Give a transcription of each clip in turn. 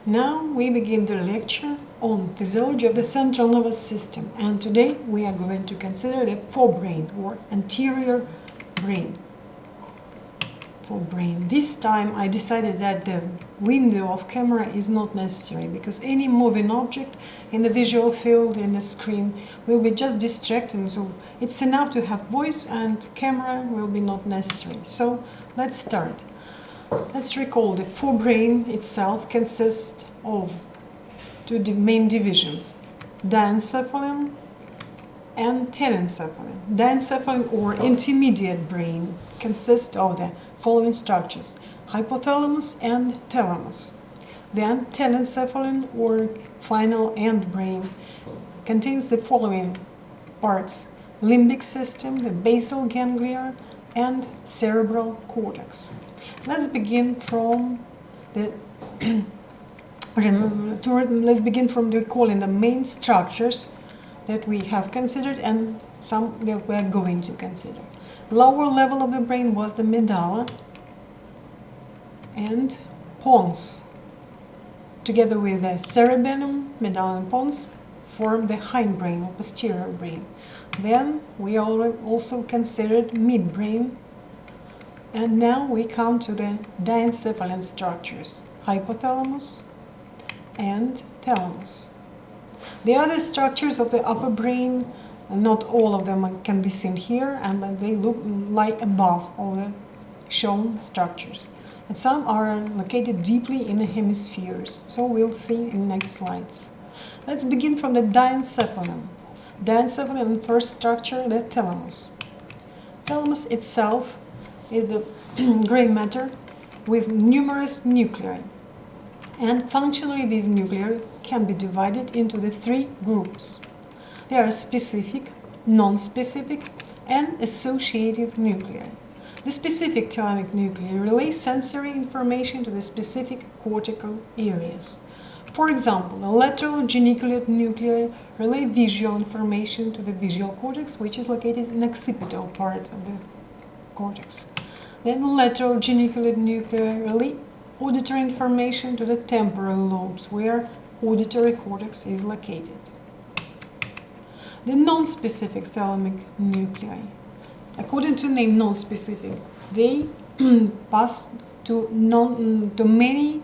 Now we begin the lecture on physiology of the central nervous system, and today we are going to consider the forebrain or anterior brain. Forebrain. This time I decided that the window of camera is not necessary because any moving object in the visual field in the screen will be just distracting, so it's enough to have voice and camera will be not necessary. So let's start. Let's recall the forebrain itself consists of two main divisions, diencephalon and telencephalon. Diencephalon or intermediate brain consists of the following structures: hypothalamus and thalamus. Then telencephalon or final end brain contains the following parts: limbic system, the basal ganglia, and cerebral cortex. Let's begin from recalling the main structures that we have considered and some that we are going to consider. Lower level of the brain was the medulla and pons. Together with the cerebellum, medulla and pons form the hindbrain or posterior brain. Then we also considered midbrain. And now we come to the diencephalon structures, hypothalamus and thalamus. The other structures of the upper brain, not all of them can be seen here, and they lie above all the shown structures. And some are located deeply in the hemispheres, so we'll see in the next slides. Let's begin from the diencephalon. Diencephalon, first structure, the thalamus. Thalamus itself is the gray matter with numerous nuclei, and functionally these nuclei can be divided into the three groups. They are specific, non-specific, and associative nuclei. The specific thalamic nuclei relay sensory information to the specific cortical areas. For example, the lateral geniculate nuclei relay visual information to the visual cortex, which is located in the occipital part of the cortex. Then lateral geniculate nuclei relay auditory information to the temporal lobes, where auditory cortex is located. The non-specific thalamic nuclei, according to name non-specific, they pass to many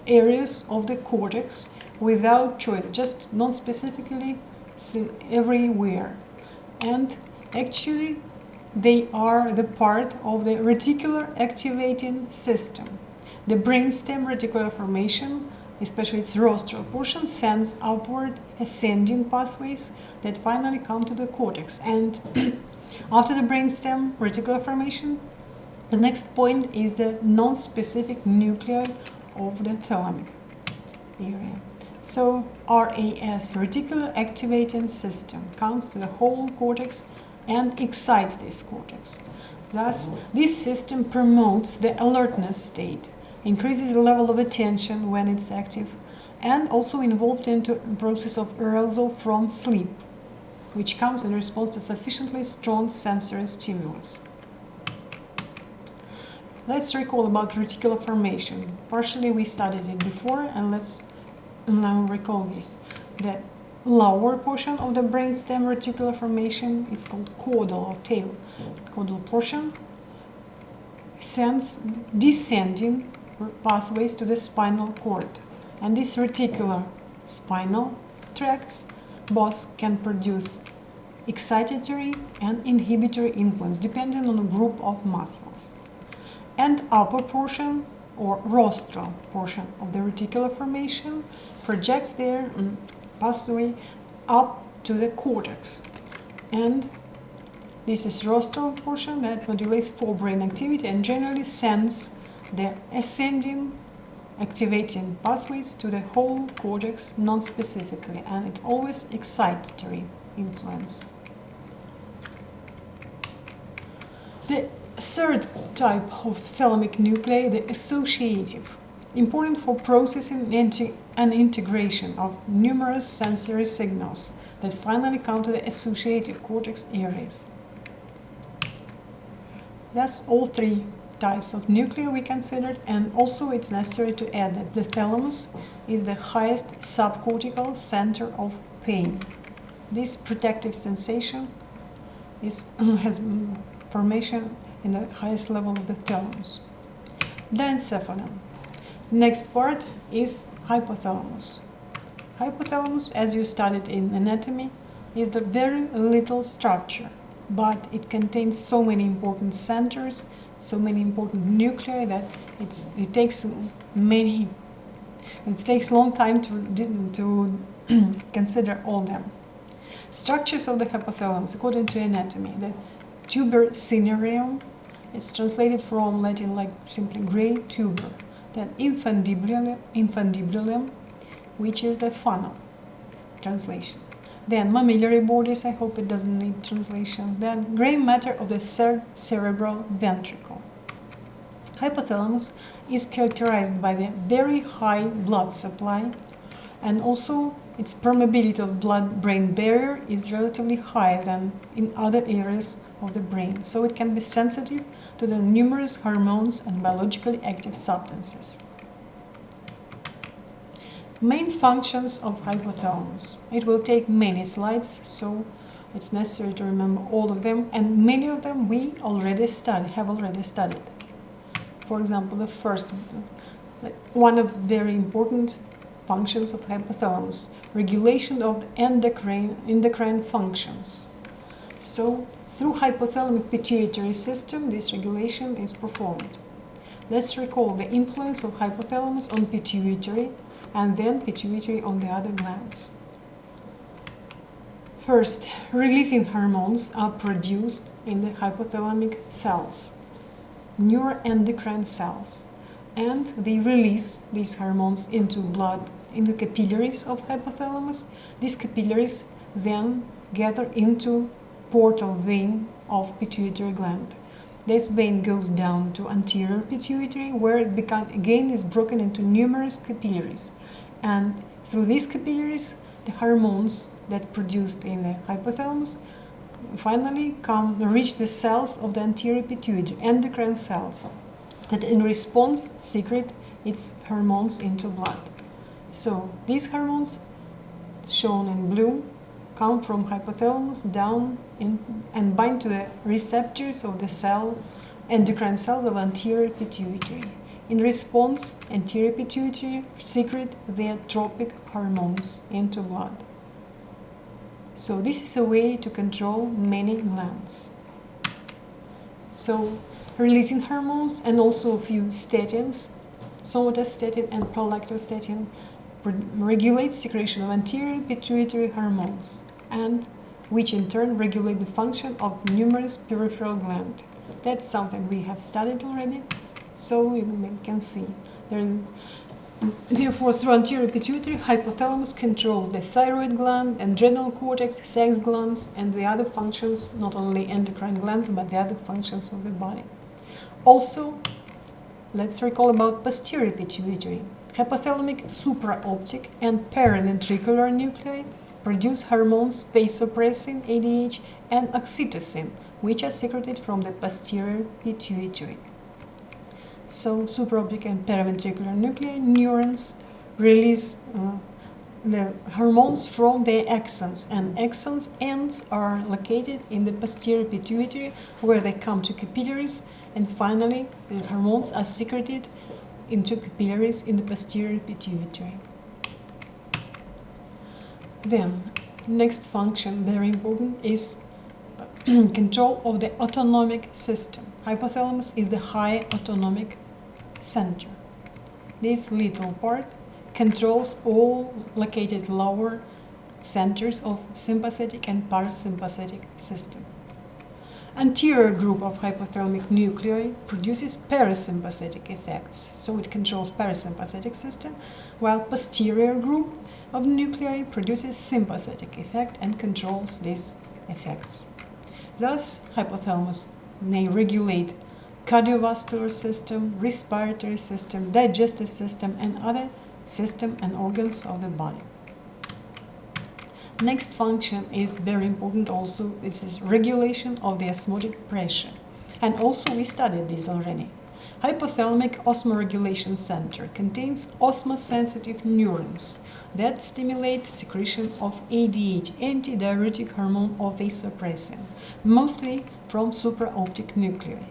areas of the cortex without choice, just non-specifically everywhere. And actually they are the part of the reticular activating system. The brainstem reticular formation, especially its rostral portion, sends upward ascending pathways that finally come to the cortex. And after the brainstem reticular formation, the next point is the non-specific nuclei of the thalamic area. So RAS, reticular activating system, comes to the whole cortex and excites this cortex. Thus, this system promotes the alertness state, increases the level of attention when it's active, and also involved into a process of arousal from sleep, which comes in response to sufficiently strong sensory stimulus. Let's recall about reticular formation. Partially we studied it before, and let's now recall this. The lower portion of the brainstem reticular formation, it's called caudal or tail. Caudal portion sends descending pathways to the spinal cord, and these reticular spinal tracts both can produce excitatory and inhibitory influence depending on a group of muscles. And upper portion or rostral portion of the reticular formation projects their pathway up to the cortex, and this is rostral portion that modulates forebrain activity and generally sends the ascending activating pathways to the whole cortex non-specifically, and it always excitatory influence. The third type of thalamic nuclei, the associative, important for processing and integration of numerous sensory signals that finally come to the associative cortex areas. Thus, all three types of nuclei we considered, and also it's necessary to add that the thalamus is the highest subcortical center of pain. This protective sensation has formation in the highest level of the thalamus. Diencephalon. Next part is hypothalamus. Hypothalamus, as you studied in anatomy, is the very little structure, but it contains so many important centers, so many important nuclei that it takes long time to consider all them. Structures of the hypothalamus according to anatomy: the tuber cinereum, it's translated from Latin like simply gray tuber. Then infundibulum, which is the funnel translation. Then mammillary bodies, I hope it doesn't need translation. Then gray matter of the cerebral ventricle. Hypothalamus is characterized by the very high blood supply, and also its permeability of blood-brain barrier is relatively higher than in other areas of the brain, so it can be sensitive to the numerous hormones and biologically active substances. Main functions of hypothalamus. It will take many slides, so it's necessary to remember all of them, and many of them we have already studied. For example, the first one of the very important functions of the hypothalamus, regulation of the endocrine functions. So through hypothalamic pituitary system, this regulation is performed. Let's recall the influence of hypothalamus on pituitary and then pituitary on the other glands. First, releasing hormones are produced in the hypothalamic cells, neuroendocrine cells, and they release these hormones into blood, in the capillaries of the hypothalamus. These capillaries then gather into portal vein of pituitary gland. This vein goes down to anterior pituitary, where it again is broken into numerous capillaries, and through these capillaries the hormones that produced in the hypothalamus finally reach the cells of the anterior pituitary, endocrine cells, that in response secrete its hormones into blood. So these hormones, shown in blue, come from hypothalamus down and bind to the receptors of the endocrine cells of anterior pituitary. In response, anterior pituitary secrete their tropic hormones into blood. So this is a way to control many glands. So releasing hormones and also a few statins, somatostatin and prolactostatin, regulate secretion of anterior pituitary hormones, and which in turn regulate the function of numerous peripheral glands. That's something we have studied already, so you can see. Therefore, through anterior pituitary, hypothalamus controls the thyroid gland, adrenal cortex, sex glands, and the other functions, not only endocrine glands, but the other functions of the body. Also, let's recall about posterior pituitary. Hypothalamic supraoptic and paraventricular nuclei produce hormones vasopressin, ADH, and oxytocin, which are secreted from the posterior pituitary. So supraoptic and paraventricular nuclei, neurons, release the hormones from their axons, and axons ends are located in the posterior pituitary, where they come to capillaries, and finally the hormones are secreted into capillaries in the posterior pituitary. Then, next function, very important, is control of the autonomic system. Hypothalamus is the high autonomic center. This little part controls all located lower centers of sympathetic and parasympathetic system. Anterior group of hypothalamic nuclei produces parasympathetic effects, so it controls parasympathetic system, while posterior group of nuclei produces sympathetic effect and controls these effects. Thus, hypothalamus may regulate cardiovascular system, respiratory system, digestive system, and other system and organs of the body. Next function is very important also. This is regulation of the osmotic pressure. And also we studied this already. Hypothalamic osmoregulation center contains osmosensitive neurons that stimulate secretion of ADH, antidiuretic hormone or vasopressin, mostly from supraoptic nuclei.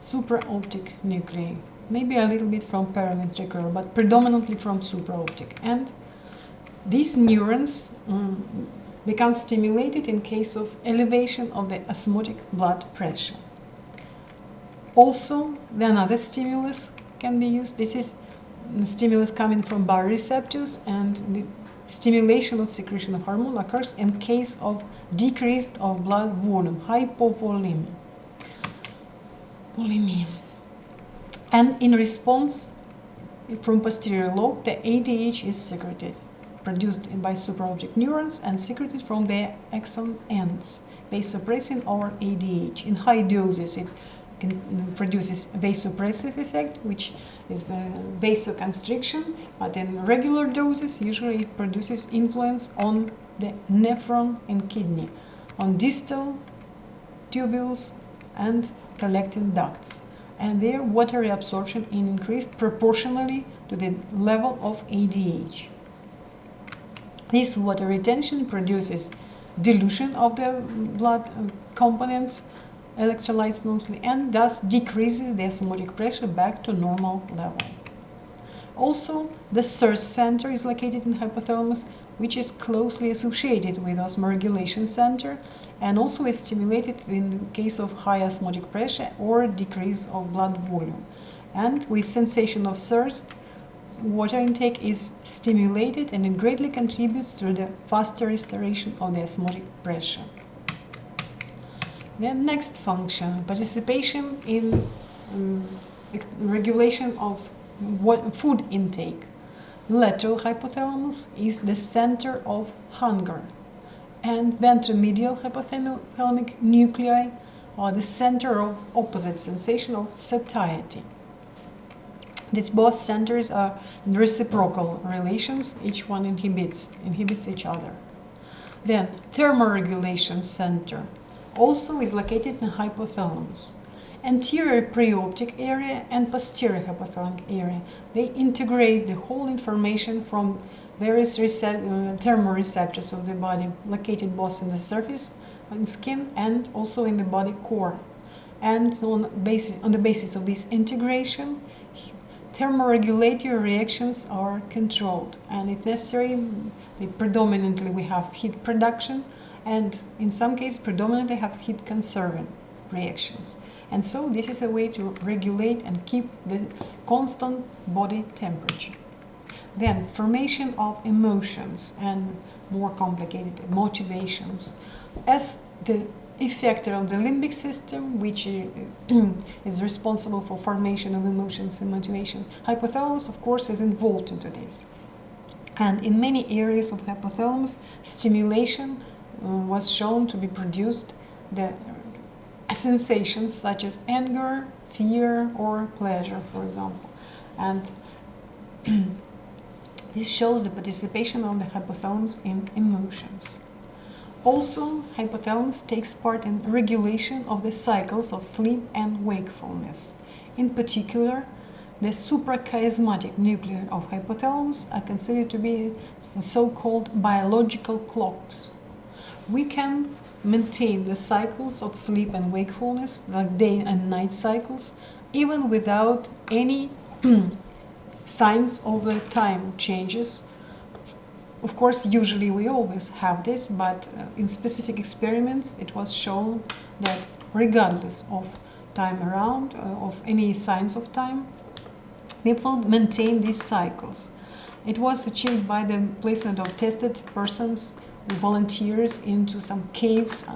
Supraoptic nuclei, maybe a little bit from paraventricular, but predominantly from supraoptic. And these neurons become stimulated in case of elevation of the osmotic blood pressure. Also, another stimulus can be used. This is the stimulus coming from baroreceptors, and the stimulation of secretion of hormone occurs in case of decrease of blood volume, hypovolemia. And in response, from posterior lobe, the ADH is secreted, produced by supraoptic neurons and secreted from their axon ends, vasopressin or ADH. In high doses, it produces vasopressive effect, which is vasoconstriction, but in regular doses, usually it produces influence on the nephron and kidney, on distal tubules and collecting ducts, and their water reabsorption is increased proportionally to the level of ADH. This water retention produces dilution of the blood components, electrolytes mostly, and thus decreases the osmotic pressure back to normal level. Also, the SIRS center is located in hypothalamus, which is closely associated with osmoregulation center, and also is stimulated in the case of high osmotic pressure or decrease of blood volume. And with sensation of thirst, water intake is stimulated, and it greatly contributes to the faster restoration of the osmotic pressure. The next function, participation in regulation of food intake. Lateral hypothalamus is the center of hunger, and ventromedial hypothalamic nuclei are the center of opposite sensation of satiety. These both centers are in reciprocal relations, each one inhibits each other. Then thermoregulation center also is located in hypothalamus. Anterior preoptic area and posterior hypothalamic area, they integrate the whole information from various thermoreceptors of the body, located both in the surface, in skin, and also in the body core. And on the basis of this integration, thermoregulatory reactions are controlled, and if necessary, predominantly we have heat production, and in some cases predominantly have heat conserving reactions. And so this is a way to regulate and keep the constant body temperature. Then formation of emotions and more complicated motivations. As the effector of the limbic system, which is responsible for formation of emotions and motivation, hypothalamus, of course, is involved into this. And in many areas of hypothalamus, stimulation was shown to be produced the sensations such as anger, fear, or pleasure, for example. And this shows the participation of the hypothalamus in emotions. Also, hypothalamus takes part in regulation of the cycles of sleep and wakefulness. In particular, the suprachiasmatic nuclei of hypothalamus are considered to be so-called biological clocks. We can maintain the cycles of sleep and wakefulness, like day and night cycles, even without any signs of the time changes. Of course, usually we always have this, but in specific experiments it was shown that regardless of time around, of any signs of time, people maintain these cycles. It was achieved by the placement of tested persons, volunteers, into some caves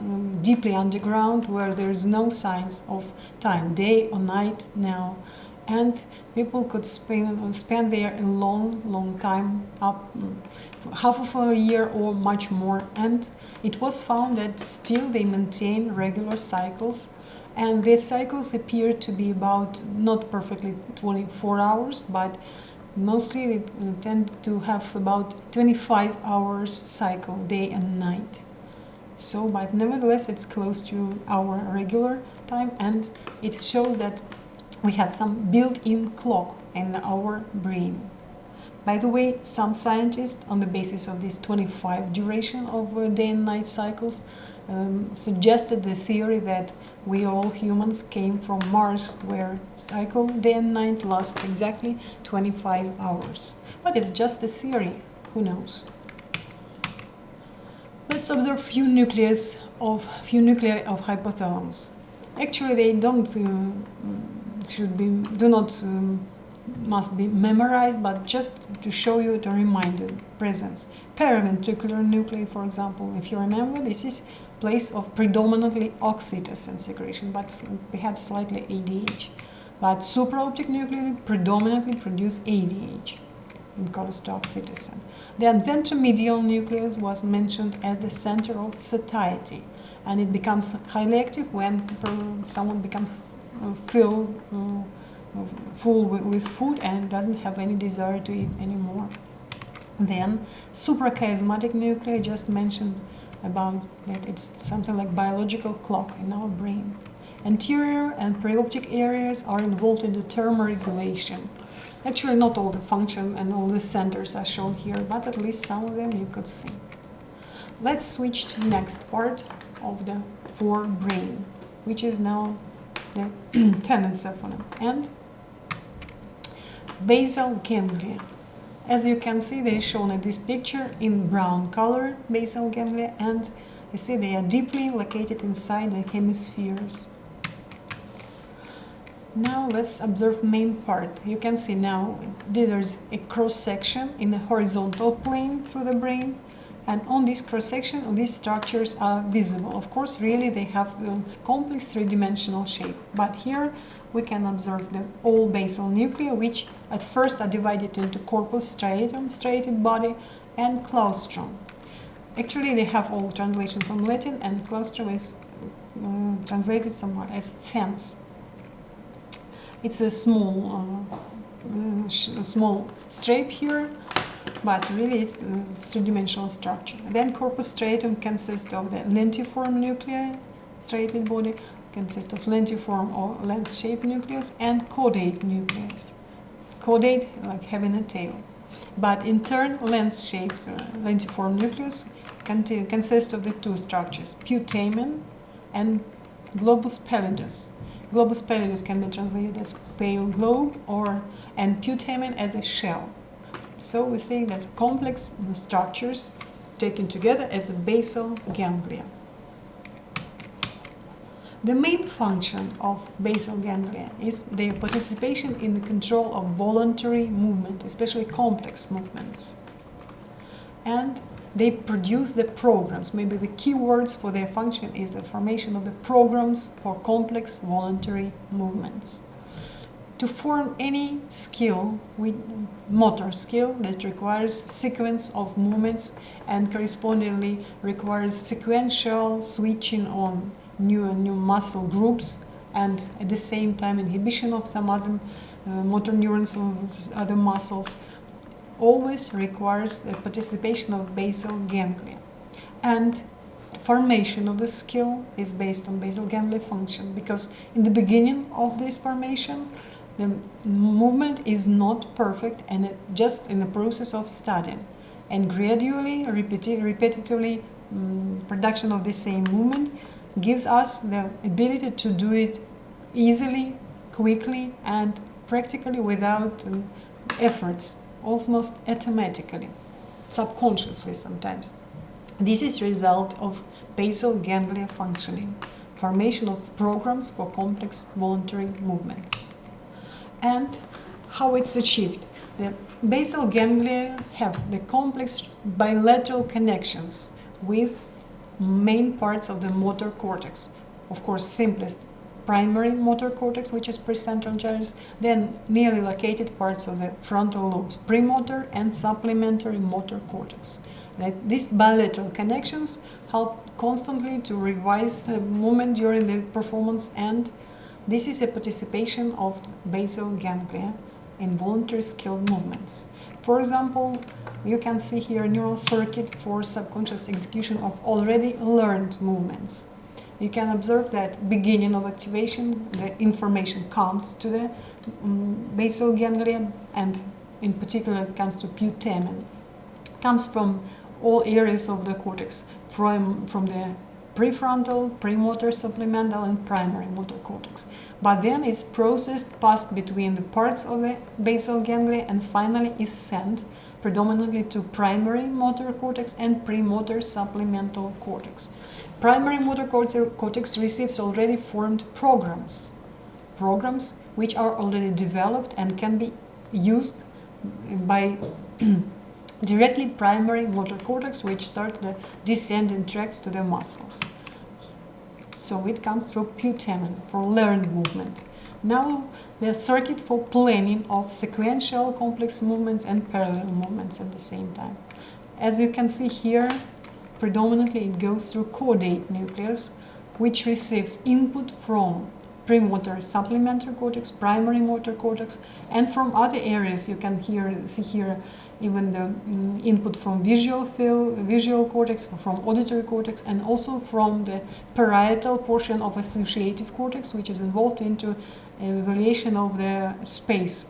deeply underground where there is no signs of time, day or night now. And people could spend there a long time, up half of a year or much more. And it was found that still they maintain regular cycles. And these cycles appear to be about not perfectly 24 hours, but mostly we tend to have about 25 hours cycle, day and night. So, but nevertheless, it's close to our regular time, and it shows that we have some built-in clock in our brain. By the way, some scientists, on the basis of this 25 duration of day and night cycles, suggested the theory that we all humans came from Mars, where cycle day and night lasts exactly 25 hours. But it's just a theory, who knows? Let's observe few nuclei of hypothalamus. Actually, they must be memorized, but just to show you, to remind you presence. Paraventricular nuclei, for example, if you remember, this is place of predominantly oxytocin secretion, but perhaps slightly ADH. But supraoptic nuclei predominantly produce ADH in contrast to oxytocin. Then ventromedial nucleus was mentioned as the center of satiety, and it becomes highly active when someone becomes full with food and doesn't have any desire to eat anymore. Then suprachiasmatic nuclei, just mentioned about that it's something like biological clock in our brain. Anterior and preoptic areas are involved in the thermoregulation. Actually, not all the function and all the centers are shown here, but at least some of them you could see. Let's switch to the next part of the forebrain, which is now the Diencephalon and basal ganglia. As you can see, they are shown in this picture in brown color, basal ganglia, and you see they are deeply located inside the hemispheres. Now let's observe main part. You can see now there's a cross section in the horizontal plane through the brain, and on this cross section these structures are visible. Of course, really they have a complex three-dimensional shape, but here we can observe the all basal nuclei, which at first are divided into corpus striatum, striated body, and claustrum. Actually, they have all translation from Latin, and claustrum is translated somewhere as fence. It's a small stripe here, but really it's three-dimensional structure. Then corpus striatum consists of the lentiform nuclei, striated body, consists of lentiform or lens-shaped nucleus, and caudate nucleus. Caudate, like having a tail. But in turn, lens-shaped lentiform nucleus consists of the two structures, putamen and globus pallidus. Globus pallidus can be translated as pale globe, and putamen as a shell. So we see that complex structures taken together as the basal ganglia. The main function of basal ganglia is their participation in the control of voluntary movement, especially complex movements. And they produce the programs. Maybe the key words for their function is the formation of the programs for complex voluntary movements. To form any skill, motor skill that requires sequence of movements and correspondingly requires sequential switching on new muscle groups, and at the same time inhibition of some other motor neurons or other muscles, always requires the participation of basal ganglia. And formation of the skill is based on basal ganglia function, because in the beginning of this formation, the movement is not perfect and it just in the process of studying. And gradually, repetitively, production of the same movement gives us the ability to do it easily, quickly, and practically without efforts, almost automatically, subconsciously sometimes. This is the result of basal ganglia functioning, formation of programs for complex voluntary movements. And how it's achieved. The basal ganglia have the complex bilateral connections with main parts of the motor cortex. Of course, simplest primary motor cortex, which is precentral gyrus, then nearly located parts of the frontal lobes, premotor and supplementary motor cortex. These bilateral connections help constantly to revise the movement during the performance, and this is a participation of basal ganglia involuntary skilled movements. For example, you can see here a neural circuit for subconscious execution of already learned movements. You can observe that beginning of activation, the information comes to the basal ganglia, and in particular it comes to putamen. Comes from all areas of the cortex, from the prefrontal, premotor, supplemental, and primary motor cortex. But then it's processed, passed between the parts of the basal ganglia, and finally is sent predominantly to primary motor cortex and premotor supplemental cortex. Primary motor cortex receives already formed programs which are already developed and can be used by directly primary motor cortex, which start the descending tracts to the muscles. So it comes through putamen for learned movement. Now the circuit for planning of sequential complex movements and parallel movements at the same time. As you can see here, predominantly it goes through caudate nucleus, which receives input from premotor supplementary cortex, primary motor cortex, and from other areas. You can see here even the input from visual cortex, from auditory cortex, and also from the parietal portion of associative cortex, which is involved into evaluation of the space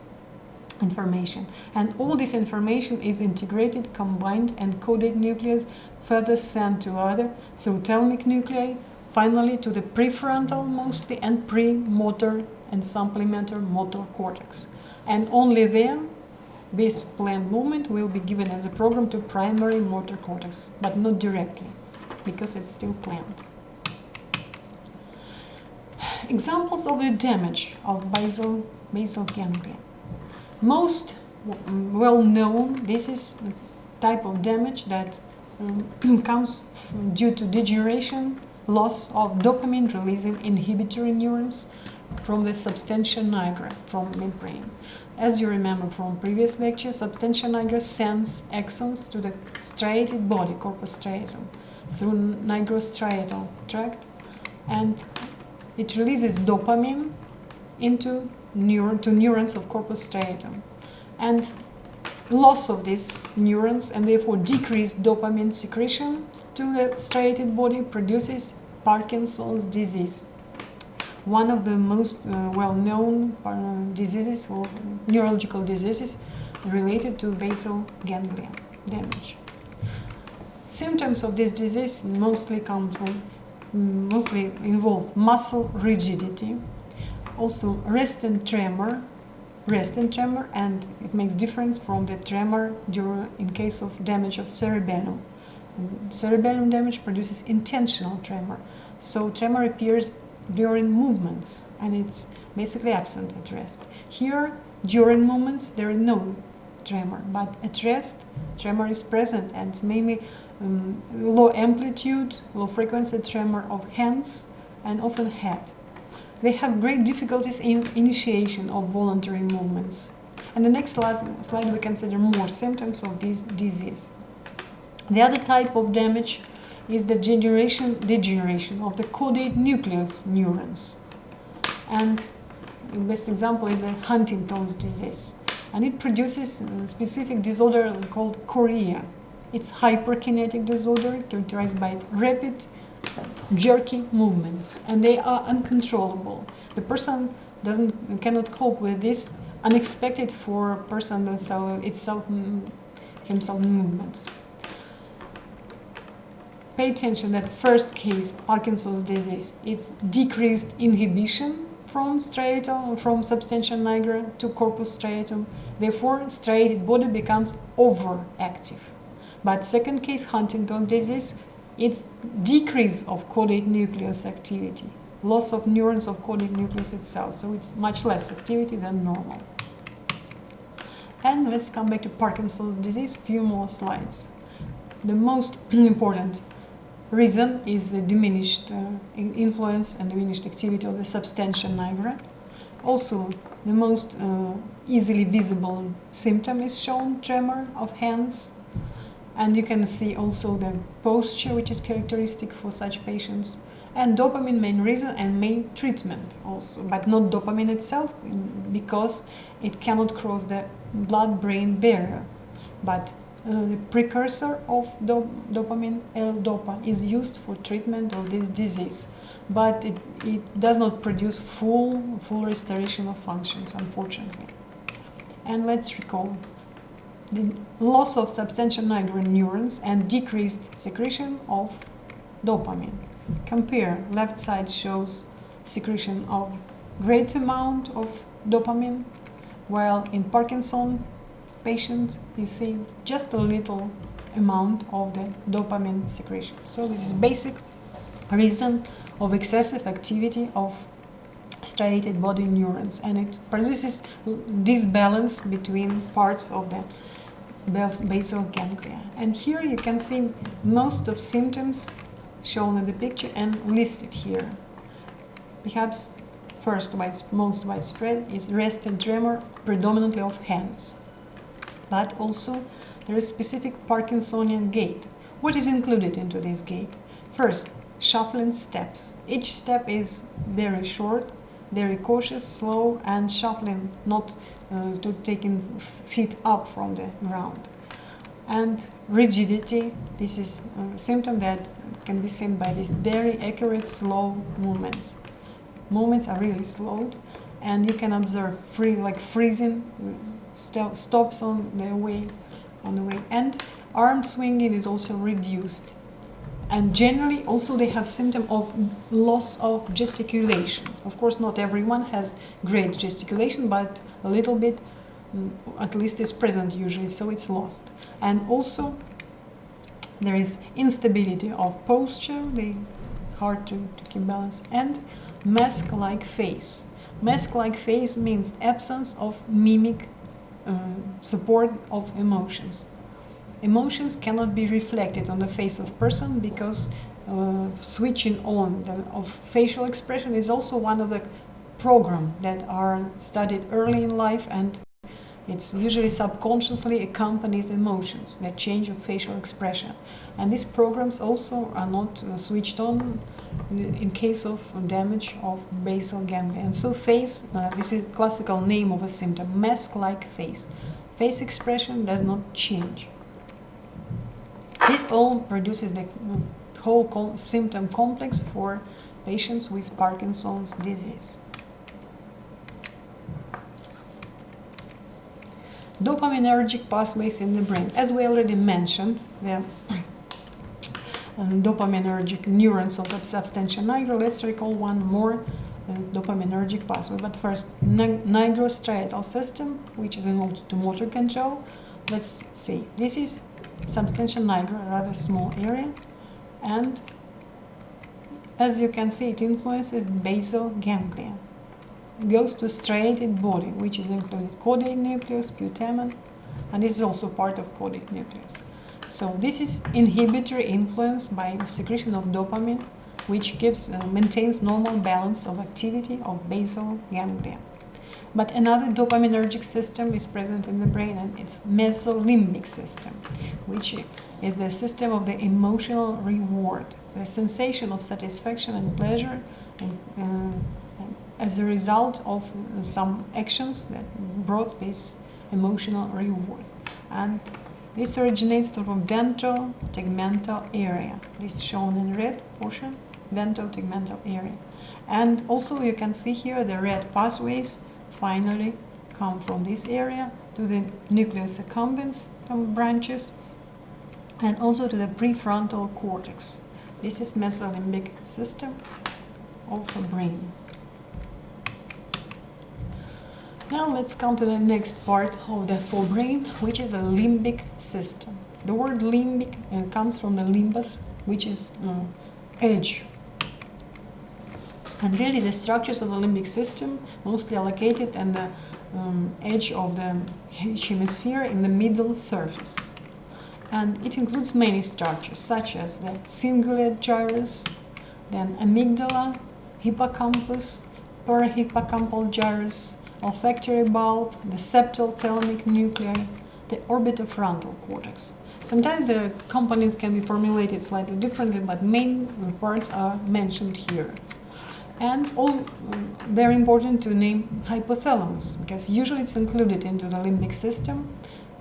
information. And all this information is integrated, combined, and caudate nucleus further sent to other through thalamic nuclei, finally to the prefrontal mostly, and premotor and supplementary motor cortex. And only then this planned movement will be given as a program to primary motor cortex, but not directly, because it's still planned. Examples of the damage of basal ganglia. Most well known, this is the type of damage that comes due to degeneration, loss of dopamine releasing inhibitory neurons from the substantia nigra, from midbrain. As you remember from previous lecture, substantia nigra sends axons to the striated body, corpus striatum, through nigrostriatal tract, and it releases dopamine into neurons of corpus striatum. And loss of these neurons, and therefore decreased dopamine secretion to the striated body, produces Parkinson's disease. One of the most well-known diseases or neurological diseases related to basal ganglia damage. Symptoms of this disease mostly involve muscle rigidity, also rest and tremor, and it makes difference from the tremor in case of damage of cerebellum. Cerebellum damage produces intentional tremor, so tremor appears during movements, and it's basically absent at rest. Here, during movements, there is no tremor, but at rest, tremor is present, and it's mainly low amplitude, low frequency tremor of hands and often head. They have great difficulties in initiation of voluntary movements. And the next slide we consider more symptoms of this disease. The other type of damage is the degeneration of the caudate nucleus neurons. And the best example is the Huntington's disease. And it produces a specific disorder called chorea. It's hyperkinetic disorder characterized by rapid, jerky movements, and they are uncontrollable. The person cannot cope with this unexpected for a person himself movements. Pay attention that first case, Parkinson's disease, it's decreased inhibition from substantia nigra to corpus striatum. Therefore, striated body becomes overactive. But second case, Huntington's disease, it's decrease of caudate nucleus activity, loss of neurons of caudate nucleus itself, so it's much less activity than normal. And let's come back to Parkinson's disease, few more slides. The most important reason is the diminished influence and diminished activity of the substantia nigra. Also, the most easily visible symptom is shown, tremor of hands. And you can see also the posture, which is characteristic for such patients. And dopamine main reason and main treatment also, but not dopamine itself, because it cannot cross the blood-brain barrier. But the precursor of dopamine, L-dopa, is used for treatment of this disease, but it does not produce full restoration of functions, unfortunately. And let's recall the loss of substantia nigra neurons and decreased secretion of dopamine. Compare, left side shows secretion of great amount of dopamine, while in Parkinson patient you see just a little amount of the dopamine secretion. So this is basic reason of excessive activity of striated body neurons, and it produces disbalance between parts of the basal ganglia. And here you can see most of symptoms shown in the picture and listed here. Perhaps most widespread is rest and tremor, predominantly of hands. But also there is specific Parkinsonian gait. What is included into this gait? First, shuffling steps. Each step is very short, very cautious, slow, and shuffling, not to taking feet up from the ground. And rigidity, this is a symptom that can be seen by these very accurate, slow movements. Movements are really slowed, and you can observe freezing stops on the way. And arm swinging is also reduced. And generally, also they have symptom of loss of gesticulation. Of course, not everyone has great gesticulation, but a little bit, at least, is present usually, so it's lost. And also, there is instability of posture, they hard to keep balance, and mask-like face. Mask-like face means absence of mimic support of emotions. Emotions cannot be reflected on the face of person because switching on of facial expression is also one of the programs that are studied early in life, and it's usually subconsciously accompanies emotions, the change of facial expression. And these programs also are not switched on in case of damage of basal ganglia. And so face, this is classical name of a symptom, mask-like face. Face expression does not change. This all produces the whole symptom complex for patients with Parkinson's disease. Dopaminergic pathways in the brain. As we already mentioned, the dopaminergic neurons of the substantia nigra. Let's recall one more dopaminergic pathway. But first, nigrostriatal system, which is involved to motor control. Let's see. This is substantia nigra, a rather small area, and as you can see, it influences basal ganglia. It goes to striated body, which is included caudate nucleus, putamen, and this is also part of caudate nucleus. So this is inhibitory influence by secretion of dopamine, which maintains normal balance of activity of basal ganglia. But another dopaminergic system is present in the brain, and it's mesolimbic system, which is the system of the emotional reward, the sensation of satisfaction and pleasure, and as a result of some actions that brought this emotional reward. And this originates from ventral tegmental area. This is shown in red portion, ventral tegmental area. And also you can see here the red pathways finally come from this area to the nucleus accumbens branches, and also to the prefrontal cortex. This is mesolimbic system of the brain. Now let's come to the next part of the forebrain, which is the limbic system. The word limbic comes from the limbus, which is edge. And really the structures of the limbic system mostly are located in the edge of the hemisphere in the middle surface. And it includes many structures, such as the cingulate gyrus, then amygdala, hippocampus, parahippocampal gyrus, olfactory bulb, the septal thalamic nuclei, the orbitofrontal cortex. Sometimes the components can be formulated slightly differently, but main parts are mentioned here. And all very important to name hypothalamus, because usually it's included into the limbic system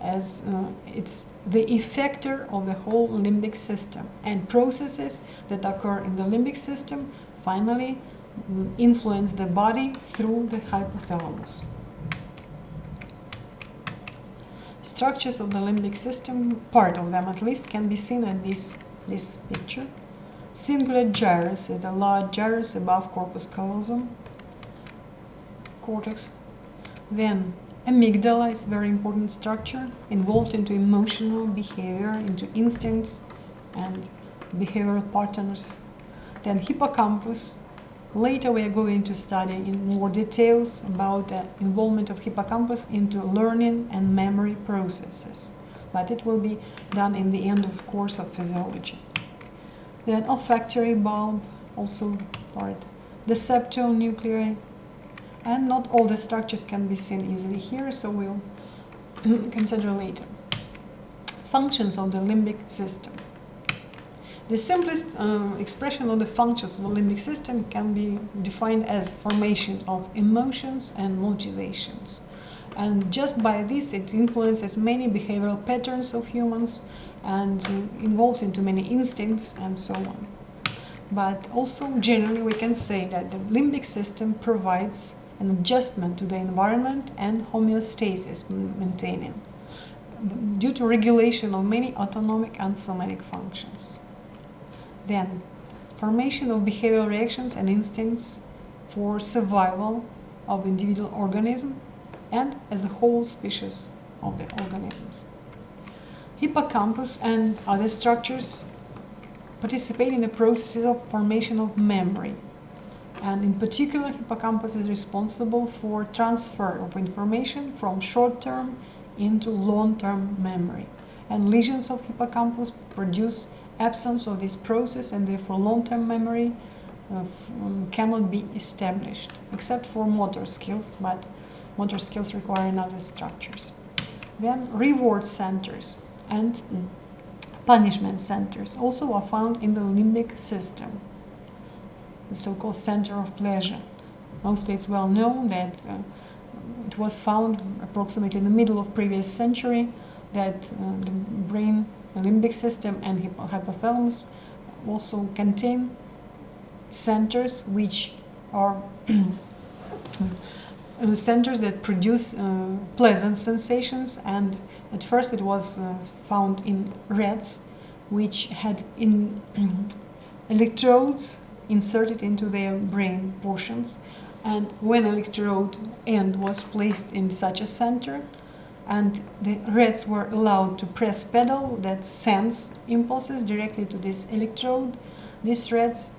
as it's the effector of the whole limbic system, and processes that occur in the limbic system finally influence the body through the hypothalamus. Structures of the limbic system, part of them at least, can be seen in this picture. Cingulate gyrus is a large gyrus above corpus callosum cortex. Then amygdala is a very important structure, involved into emotional behavior, into instincts and behavioral patterns. Then hippocampus. Later we are going to study in more details about the involvement of hippocampus into learning and memory processes, but it will be done in the end of course of physiology. Then olfactory bulb, also part, the septal nuclei, and not all the structures can be seen easily here, so we'll consider later. Functions of the limbic system. The simplest expression of the functions of the limbic system can be defined as formation of emotions and motivations. And just by this, it influences many behavioral patterns of humans and involved into many instincts and so on. But also, generally, we can say that the limbic system provides an adjustment to the environment and homeostasis maintaining due to regulation of many autonomic and somatic functions. Then, formation of behavioral reactions and instincts for survival of individual organism and as a whole species of the organisms. Hippocampus and other structures participate in the processes of formation of memory. And in particular, hippocampus is responsible for transfer of information from short-term into long-term memory. And lesions of hippocampus produce absence of this process, and therefore long-term memory cannot be established, except for motor skills, but motor skills require other structures. Then reward centers and punishment centers also are found in the limbic system, the so-called center of pleasure. Mostly it's well known that it was found approximately in the middle of previous century that the brain, the limbic system and hypothalamus also contain centers which are the centers that produce pleasant sensations, and at first it was found in rats which had electrodes inserted into their brain portions, and when electrode end was placed in such a center and the rats were allowed to press pedal that sends impulses directly to this electrode, these rats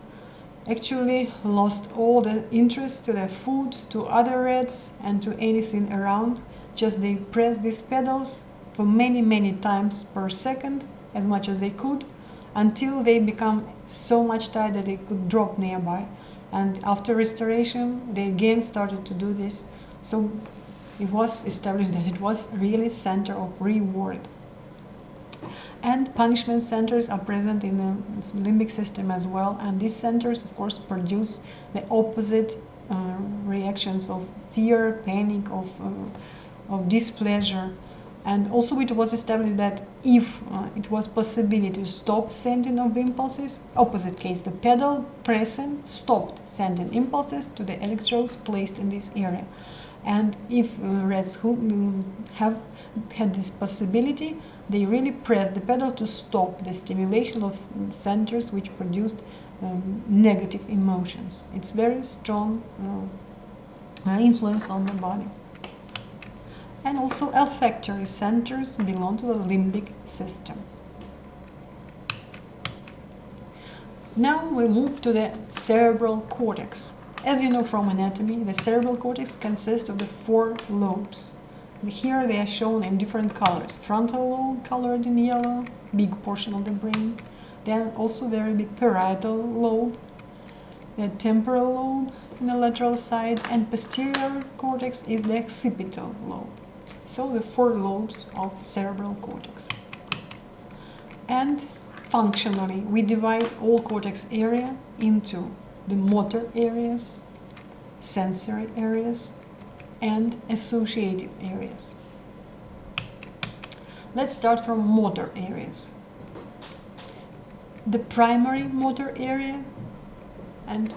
actually lost all the interest to their food, to other rats and to anything around. Just they pressed these pedals for many times per second, as much as they could, until they become so much tired that they could drop nearby. And after restoration, they again started to do this. So it was established that it was really center of reward. And punishment centers are present in the limbic system as well, and these centers of course produce the opposite reactions of fear, panic, of displeasure. And also it was established that if it was possibility to stop sending of impulses, opposite case, the pedal pressing stopped sending impulses to the electrodes placed in this area. And if rats who have had this possibility, they really press the pedal to stop the stimulation of centers which produced negative emotions. It's very strong influence on the body. And also olfactory centers belong to the limbic system. Now we move to the cerebral cortex. As you know from anatomy, the cerebral cortex consists of the 4 lobes. Here they are shown in different colors. Frontal lobe colored in yellow, big portion of the brain. Then also very big parietal lobe, the temporal lobe in the lateral side, and posterior cortex is the occipital lobe. So the 4 lobes of the cerebral cortex. And functionally, we divide all cortex area into the motor areas, sensory areas, and associative areas. Let's start from motor areas. The primary motor area, and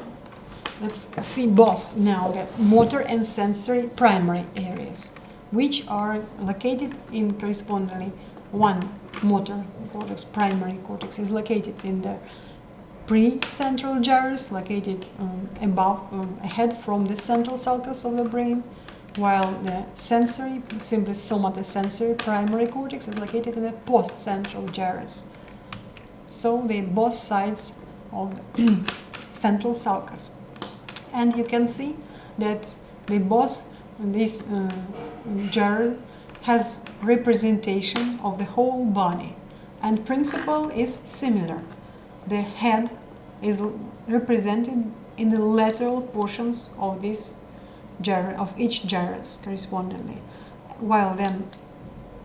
let's see both now, the motor and sensory primary areas, which are located in correspondingly one motor cortex, primary cortex, is located in the precentral gyrus, located ahead from the central sulcus of the brain, while the sensory, simply somatosensory primary cortex is located in the postcentral gyrus. So they both sides of the central sulcus. And you can see that they both, this gyrus has representation of the whole body, and principle is similar. The head is represented in the lateral portions of this gyrus, of each gyrus correspondingly, while then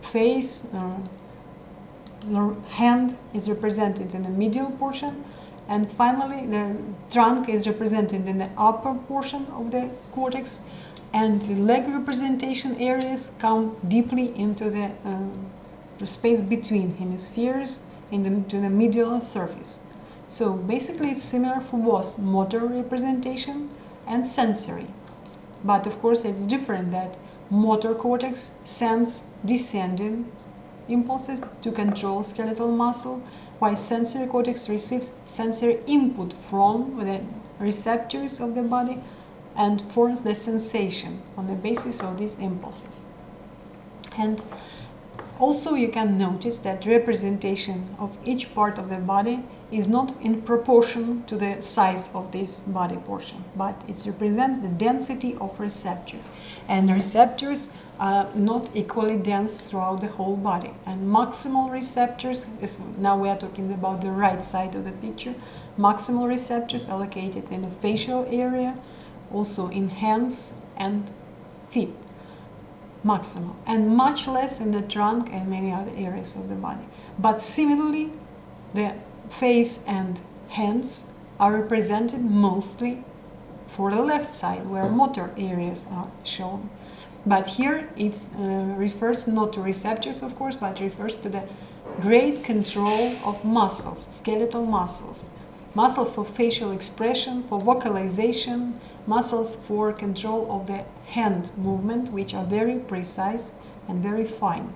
face, hand is represented in the medial portion, and finally the trunk is represented in the upper portion of the cortex, and the leg representation areas come deeply into the space between hemispheres to the medial surface. So basically it's similar for both motor representation and sensory. But of course it's different that motor cortex sends descending impulses to control skeletal muscle, while sensory cortex receives sensory input from the receptors of the body and forms the sensation on the basis of these impulses. And also you can notice that representation of each part of the body is not in proportion to the size of this body portion, but it represents the density of receptors. And receptors are not equally dense throughout the whole body. And maximal receptors, now we are talking about the right side of the picture, maximal receptors are located in the facial area, also in hands and feet, maximal, and much less in the trunk and many other areas of the body. But similarly, the face and hands are represented mostly for the left side, where motor areas are shown. But here it refers not to receptors, of course, but refers to the great control of muscles, skeletal muscles. Muscles for facial expression, for vocalization, muscles for control of the hand movement, which are very precise and very fine.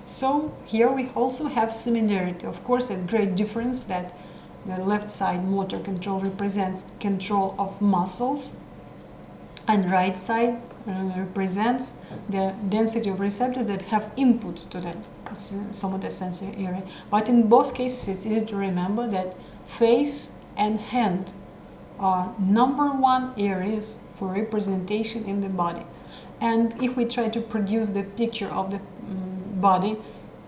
So here we also have similarity. Of course, a great difference that the left side motor control represents control of muscles, and right side represents the density of receptors that have input to the somatosensory area. But in both cases, it's easy to remember that face and hand are #1 areas for representation in the body. And if we try to produce the picture of the body,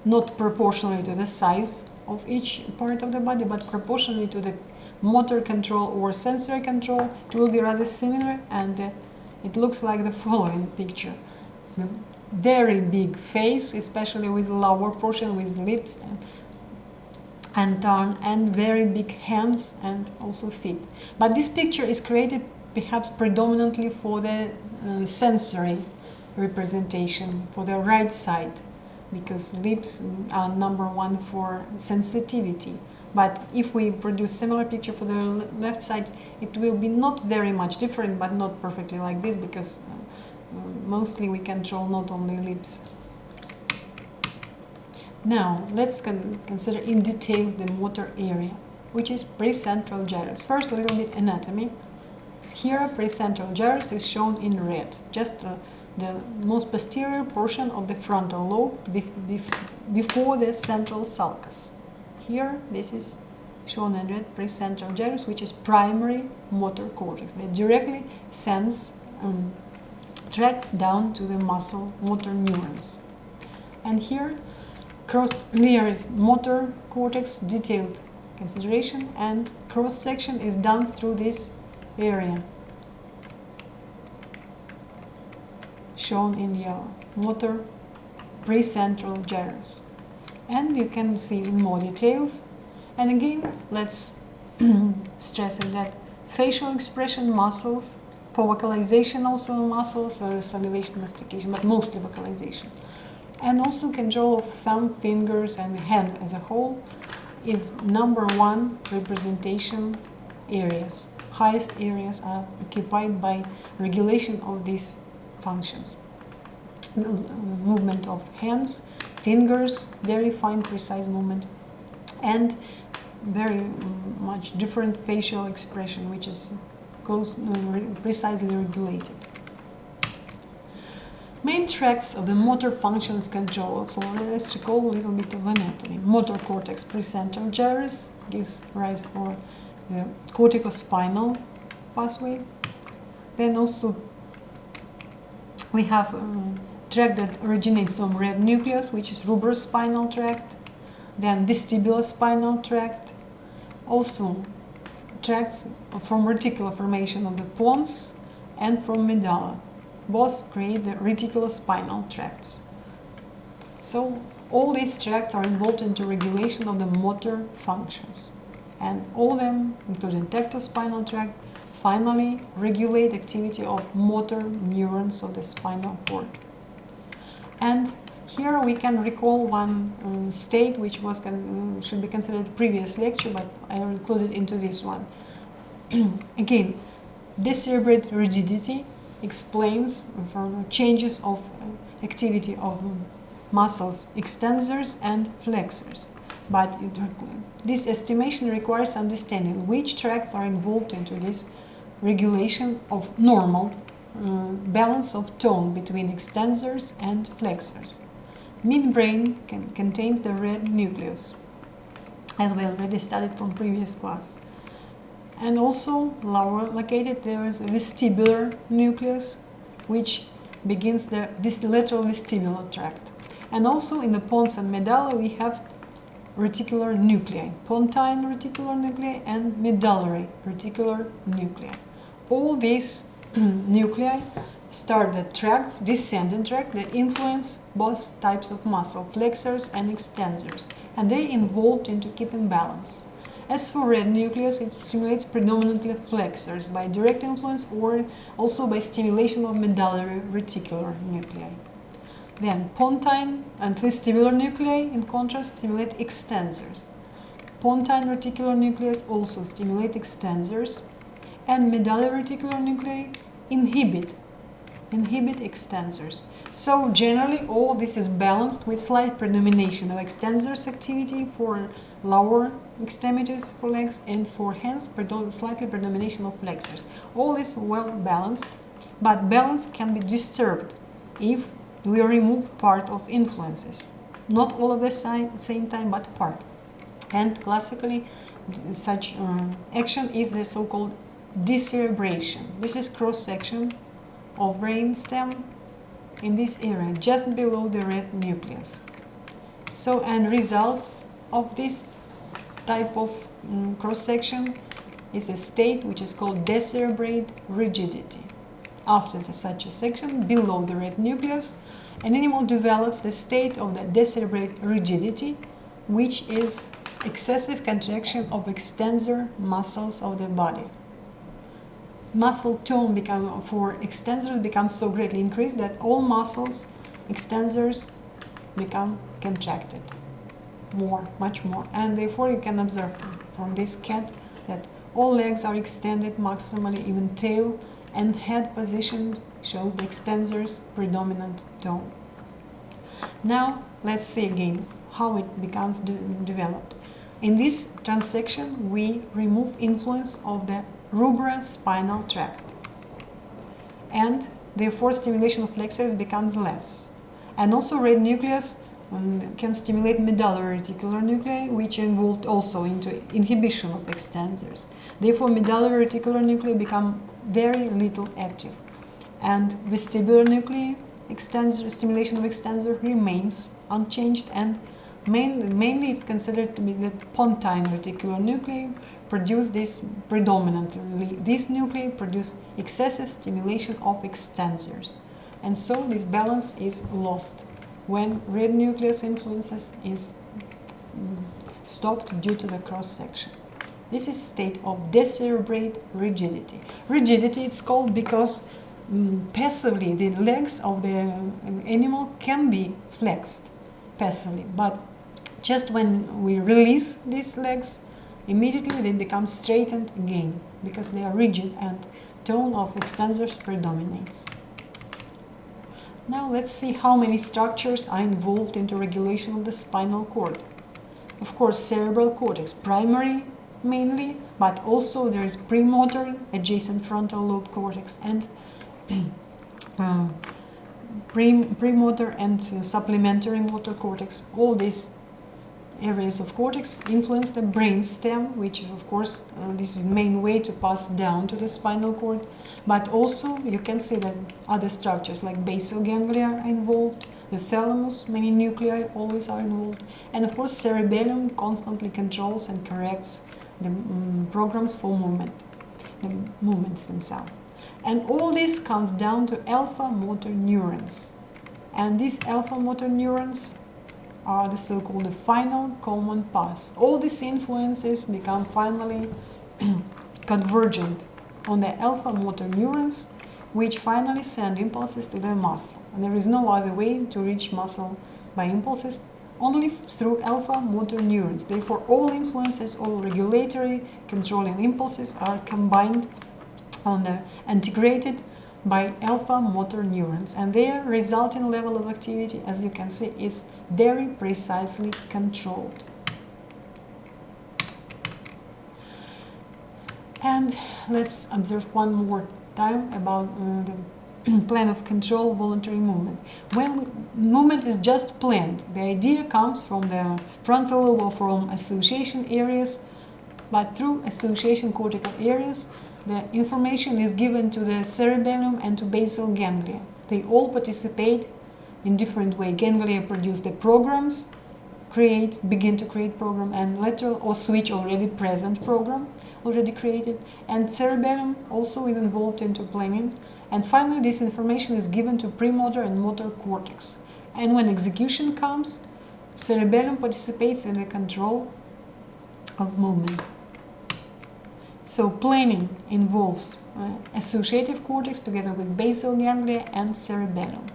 not proportionally to the size of each part of the body, but proportionally to the motor control or sensory control, it will be rather similar, and it looks like the following picture. The very big face, especially with lower portion, with lips and tongue, and very big hands and also feet. But this picture is created perhaps predominantly for the sensory representation, for the right side, because lips are #1 for sensitivity. But if we produce similar picture for the left side, it will be not very much different, but not perfectly like this, because mostly we control not only lips. Now, let's consider in detail the motor area, which is precentral gyrus. First, a little bit anatomy. Here, precentral gyrus is shown in red, just the most posterior portion of the frontal lobe before the central sulcus. Here, this is shown in red, precentral gyrus, which is primary motor cortex. That directly sends tracts down to the muscle motor neurons. And here, there is motor cortex detailed consideration, and cross-section is done through this area, shown in yellow. Motor precentral gyrus. And you can see in more details. And again, let's stress it that facial expression muscles, for vocalization also muscles, salivation, mastication, but mostly vocalization. And also control of thumb, fingers, and hand as a whole is #1 representation areas. Highest areas are occupied by regulation of these functions. Movement of hands, fingers, very fine, precise movement, and very much different facial expression, which is precisely regulated. Main tracts of the motor functions control. So let's recall a little bit of anatomy. Motor cortex, precentral gyrus gives rise for the corticospinal pathway. Then also we have a tract that originates from red nucleus, which is rubrospinal tract. Then vestibulospinal tract. Also tracts from reticular formation of the pons and from medulla. Both create the reticulospinal tracts. So all these tracts are involved into regulation of the motor functions. And all of them, including tactospinal tract, finally regulate activity of motor neurons of the spinal cord. And here we can recall one state which was should be considered previous lecture, but I included into this one. Again, decerebrate rigidity explains from changes of activity of muscles, extensors and flexors. But this estimation requires understanding which tracts are involved into this regulation of normal balance of tone between extensors and flexors. Midbrain contains the red nucleus, as we already studied from previous class. And also lower located there is a vestibular nucleus, which begins the lateral vestibular tract. And also in the pons and medulla we have reticular nuclei, pontine reticular nuclei and medullary reticular nuclei. All these nuclei start the tracts, descending tracts, that influence both types of muscle, flexors and extensors, and they involved into keeping balance. As for red nucleus, it stimulates predominantly flexors by direct influence or also by stimulation of medullary reticular nuclei. Then pontine and vestibular nuclei, in contrast, stimulate extensors. Pontine reticular nucleus also stimulate extensors, and medullary reticular nuclei inhibit extensors. So generally all this is balanced with slight predomination of extensors activity for lower extremities for legs, and for hands slightly predomination of flexors. All is well balanced, but balance can be disturbed if we remove part of influences. Not all at the same time, but part. And classically such action is the so-called decerebration. This is cross-section of brain stem in this area, just below the red nucleus. So, and results of this type of cross-section is a state which is called decerebrate rigidity. After such a section, below the red nucleus, an animal develops the state of the decerebrate rigidity, which is excessive contraction of extensor muscles of the body. Muscle tone for extensors becomes so greatly increased that all muscles, extensors, become contracted more, much more. And therefore you can observe from this cat that all legs are extended maximally, even tail and head position shows the extensors predominant tone. Now let's see again how it becomes developed. In this transection we remove influence of the rubrospinal tract, and therefore stimulation of flexors becomes less. And also red nucleus can stimulate medullary reticular nuclei, which involved also into inhibition of extensors. Therefore medullary reticular nuclei become very little active, and vestibular nuclei stimulation of extensor remains unchanged, and mainly it's considered to be that pontine reticular nuclei produce this predominantly. These nuclei produce excessive stimulation of extensors, and so this balance is lost when red nucleus influences is stopped due to the cross-section. This is state of decerebrate rigidity. Rigidity it's called because passively the legs of the animal can be flexed passively, but just when we release these legs, immediately they become straightened again because they are rigid and tone of extensors predominates. Now let's see how many structures are involved into regulation of the spinal cord. Of course, cerebral cortex, primary mainly, but also there is premotor, adjacent frontal lobe cortex, and premotor and supplementary motor cortex. All these areas of cortex influence the brain stem, which is of course this is the main way to pass down to the spinal cord, but also you can see that other structures like basal ganglia are involved, the thalamus, many nuclei always are involved, and of course cerebellum constantly controls and corrects the programs for movement, the movements themselves. And all this comes down to alpha motor neurons, and these alpha motor neurons are the so-called final common paths. All these influences become finally convergent on the alpha motor neurons, which finally send impulses to the muscle. And there is no other way to reach muscle by impulses, only through alpha motor neurons. Therefore, all influences, all regulatory controlling impulses are combined on the integrated by alpha motor neurons, and their resulting level of activity, as you can see, is very precisely controlled. And let's observe one more time about the plan of control voluntary movement. When movement is just planned, the idea comes from the frontal lobe or from association areas, but through association cortical areas, the information is given to the cerebellum and to basal ganglia. They all participate in different way. Ganglia produce the programs, begin to create program, and lateral or switch already present program, already created, and cerebellum also is involved into planning. And finally, this information is given to premotor and motor cortex. And when execution comes, cerebellum participates in the control of movement. So planning involves associative cortex together with basal ganglia and cerebellum.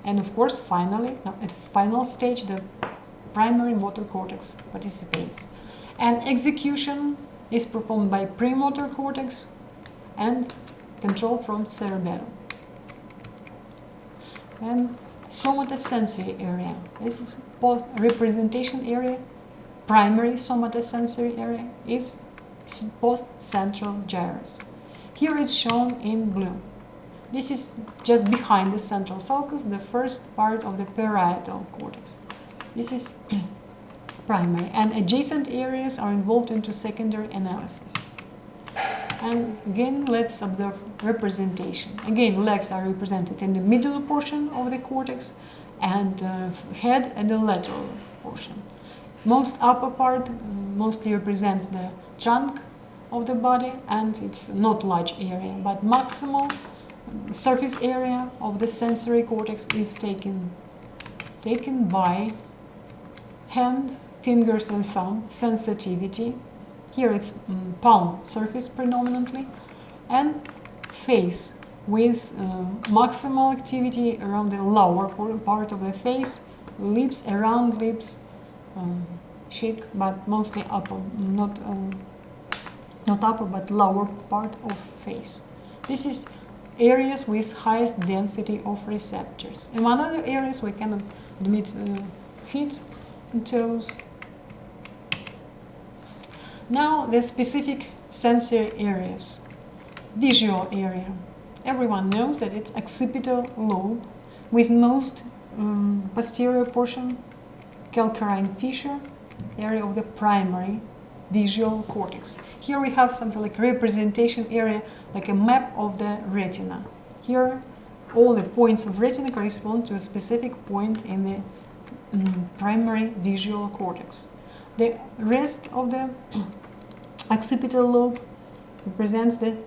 And of course, finally, at final stage, the primary motor cortex participates. And execution is performed by premotor cortex and control from cerebellum. And somatosensory area. This is post-representation area. Primary somatosensory area is post-central gyrus. Here it's shown in blue. This is just behind the central sulcus, the first part of the parietal cortex. This is primary, and adjacent areas are involved into secondary analysis. And again, let's observe representation. Again, legs are represented in the middle portion of the cortex, and head and the lateral portion. Most upper part mostly represents the trunk of the body, and it's not large area, but maximal surface area of the sensory cortex is taken by hand, fingers and thumb, sensitivity. Here it's palm surface predominantly, and face with maximal activity around the lower part of the face, lips, around lips, cheek, but mostly upper, not upper but lower part of face. This is areas with highest density of receptors. Among other areas we can admit feet and toes. Now the specific sensory areas. Visual area. Everyone knows that it's occipital lobe with most posterior portion, calcarine fissure, area of the primary visual cortex. Here we have something like representation area, like a map of the retina. Here all the points of retina correspond to a specific point in the primary visual cortex. The rest of the occipital lobe represents the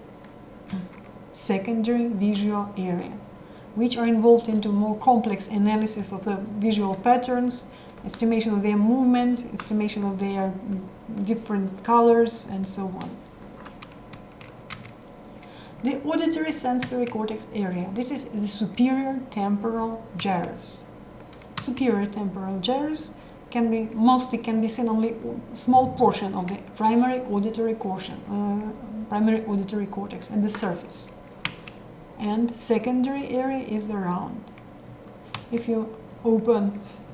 secondary visual area. which are involved into more complex analysis of the visual patterns, estimation of their movement, estimation of their different colors, and so on. The auditory sensory cortex area. This is the superior temporal gyrus. Superior temporal gyrus can be seen only a small portion of the primary auditory cortex at the surface, and secondary area is around. If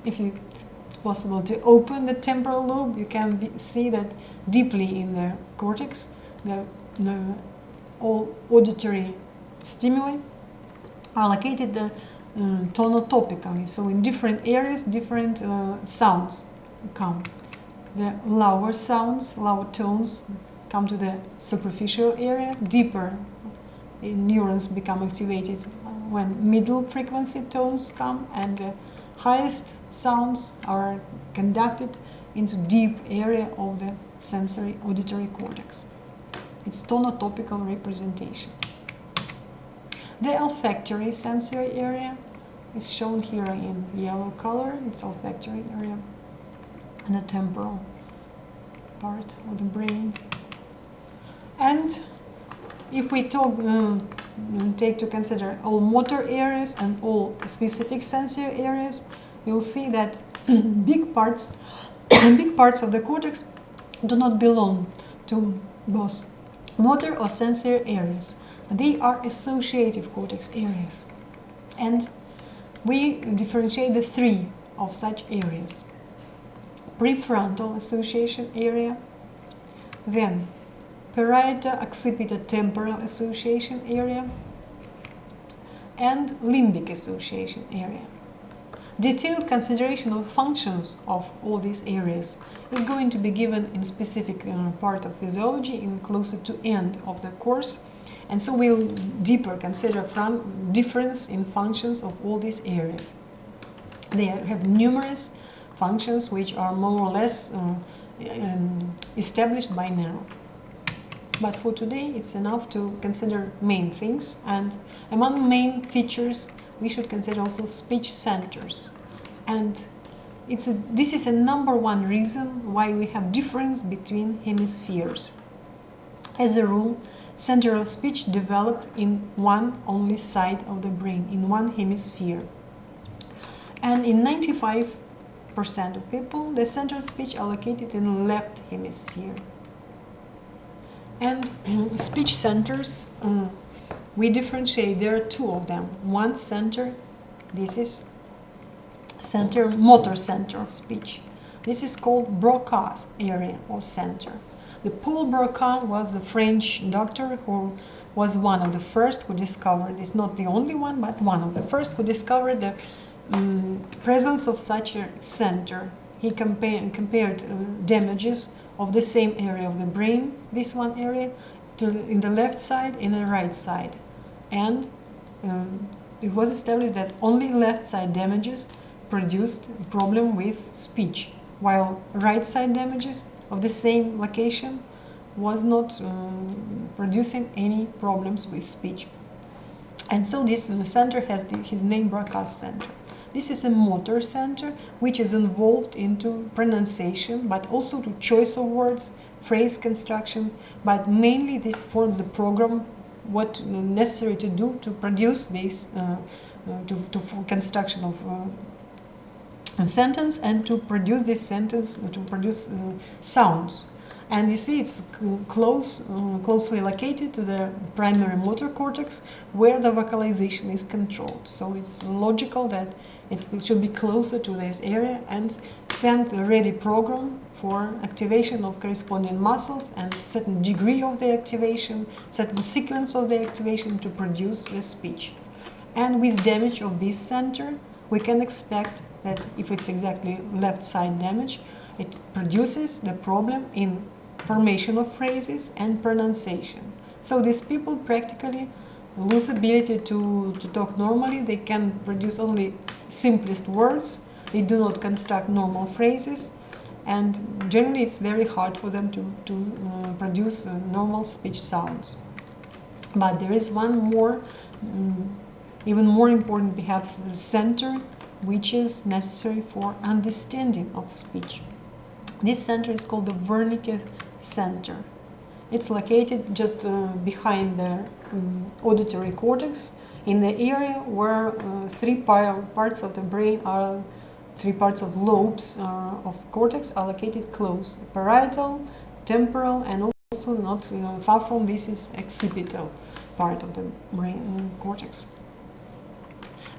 it's possible to open the temporal lobe, you can see that deeply in the cortex all auditory stimuli are located tonotopically, so in different areas different sounds come. The lower sounds, lower tones come to the superficial area, deeper neurons become activated when middle frequency tones come, and the highest sounds are conducted into deep area of the sensory auditory cortex. It's tonotopical representation. The olfactory sensory area is shown here in yellow color. It's olfactory area and the temporal part of the brain. And if we take to consider all motor areas and all specific sensory areas, you'll see that big parts of the cortex do not belong to both motor or sensory areas. They are associative cortex areas, and we differentiate the three of such areas: prefrontal association area, then parieto-occipital-temporal association area, and limbic association area. Detailed consideration of functions of all these areas is going to be given in specific part of physiology in closer to end of the course, and so we'll deeper consider from difference in functions of all these areas. They have numerous functions which are more or less established by now. But for today it's enough to consider main things, and among main features we should consider also speech centers. And this is a number one reason why we have difference between hemispheres. As a rule, center of speech developed in one only side of the brain, in one hemisphere. And in 95% of people, the center of speech are located in the left hemisphere. And speech centers, we differentiate. There are two of them. One center, this is motor center of speech. This is called Broca's area or center. The Paul Broca was the French doctor who was one of the first who discovered, it's not the only one, but one of the first who discovered the presence of such a center. He compared damages of the same area of the brain, this one area, in the left side and the right side. And it was established that only left side damages produced a problem with speech, while right side damages of the same location was not producing any problems with speech. And so this center has his name, Broca's center. This is a motor center which is involved into pronunciation, but also to choice of words, phrase construction, but mainly this forms the program what necessary to do to produce this to construction of a sentence, and to produce this sentence, to produce sounds. And you see it's closely located to the primary motor cortex, where the vocalization is controlled. So it's logical that it should be closer to this area and send a ready program for activation of corresponding muscles and certain degree of the activation, certain sequence of the activation to produce the speech. And with damage of this center, we can expect that if it's exactly left side damage, it produces the problem in formation of phrases and pronunciation. So these people practically lose ability to talk normally. They can produce only simplest words. They do not construct normal phrases, and generally it's very hard for them to produce normal speech sounds. But there is one more even more important perhaps the center, which is necessary for understanding of speech. This center is called the Wernicke center. It's located just behind the auditory cortex, in the area where three parts of the brain are, three parts of lobes of cortex are located close: parietal, temporal, and also not far from this is occipital part of the brain cortex.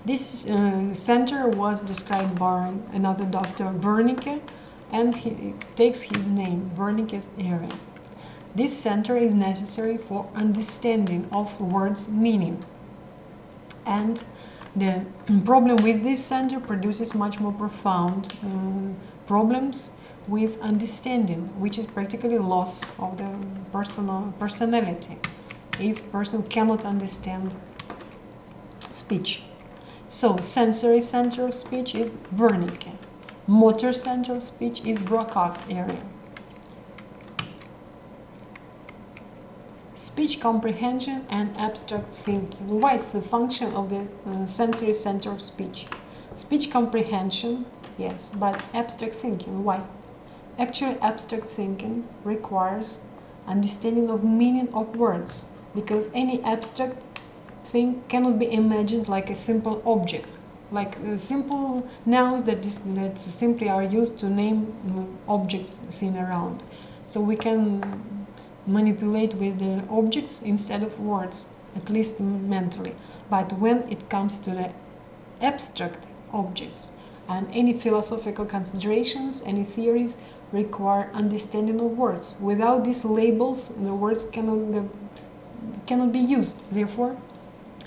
This center was described by another doctor, Wernicke, and he takes his name, Wernicke's area. This center is necessary for understanding of words' meaning. And the problem with this center produces much more profound problems with understanding, which is practically loss of the personality, if person cannot understand speech. So, sensory center of speech is Wernicke. Motor center of speech is Broca's area. Speech comprehension and abstract thinking. Why it's the function of the sensory center of speech? Speech comprehension, yes, but abstract thinking, why? Actually, abstract thinking requires understanding of meaning of words, because any abstract thing cannot be imagined like a simple object, like simple nouns that simply are used to name objects seen around. So we can manipulate with the objects instead of words, at least mentally. But when it comes to the abstract objects and any philosophical considerations, any theories require understanding of words. Without these labels, the words cannot be used. Therefore,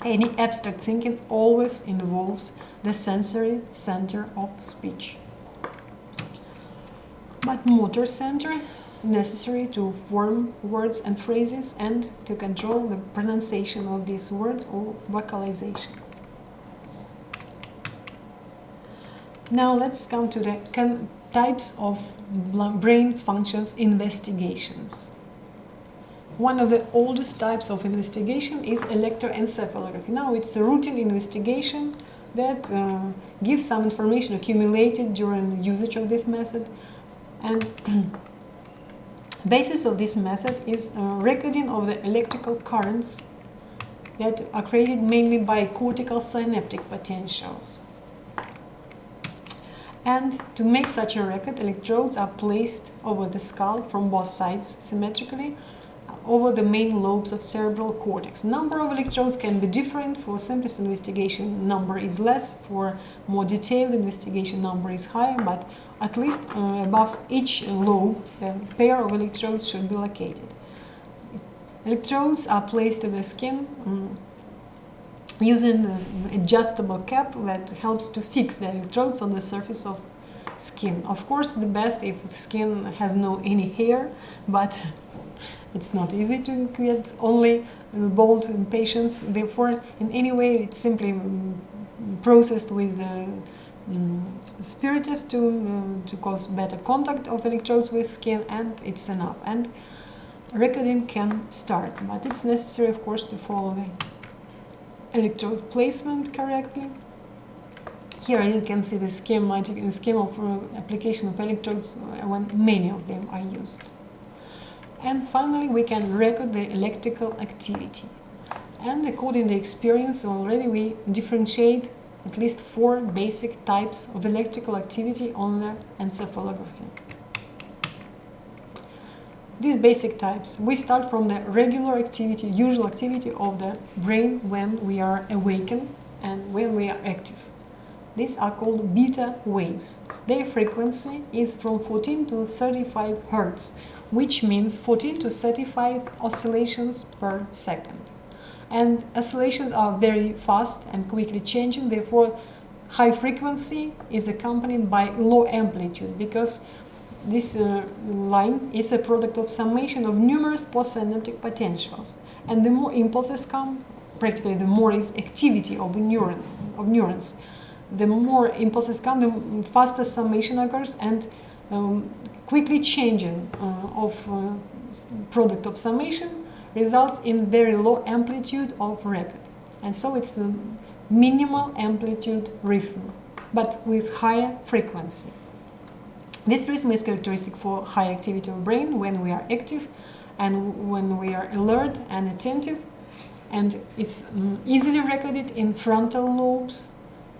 any abstract thinking always involves the sensory center of speech. But motor center, necessary to form words and phrases and to control the pronunciation of these words or vocalization. Now let's come to the types of brain functions investigations. One of the oldest types of investigation is electroencephalography. Now it's a routine investigation that gives some information accumulated during usage of this method, and basis of this method is recording of the electrical currents that are created mainly by cortical synaptic potentials. And to make such a record, electrodes are placed over the skull from both sides symmetrically over the main lobes of cerebral cortex. Number of electrodes can be different. For simplest investigation, number is less. For more detailed investigation, number is higher, but at least above each lobe, a pair of electrodes should be located. Electrodes are placed in the skin using an adjustable cap that helps to fix the electrodes on the surface of skin. Of course, the best if the skin has no any hair, but it's not easy to get only bald patients. Therefore, in any way, it's simply processed with the spiritus to cause better contact of electrodes with skin, and it's enough. And recording can start, but it's necessary, of course, to follow the electrode placement correctly. Here you can see the scheme of application of electrodes when many of them are used. And finally, we can record the electrical activity. And according to experience already, we differentiate at least 4 basic types of electrical activity on the encephalography. These basic types, we start from the regular activity, usual activity of the brain when we are awakened and when we are active. These are called beta waves. Their frequency is from 14 to 35 Hertz, which means 14 to 35 oscillations per second. And oscillations are very fast and quickly changing, therefore high frequency is accompanied by low amplitude, because this line is a product of summation of numerous postsynaptic potentials. And the more impulses come, practically the more is activity of neurons. The more impulses come, the faster summation occurs, and quickly changing of product of summation results in very low amplitude of record. And so it's minimal amplitude rhythm, but with higher frequency. This rhythm is characteristic for high activity of brain when we are active and when we are alert and attentive, and it's easily recorded in frontal lobes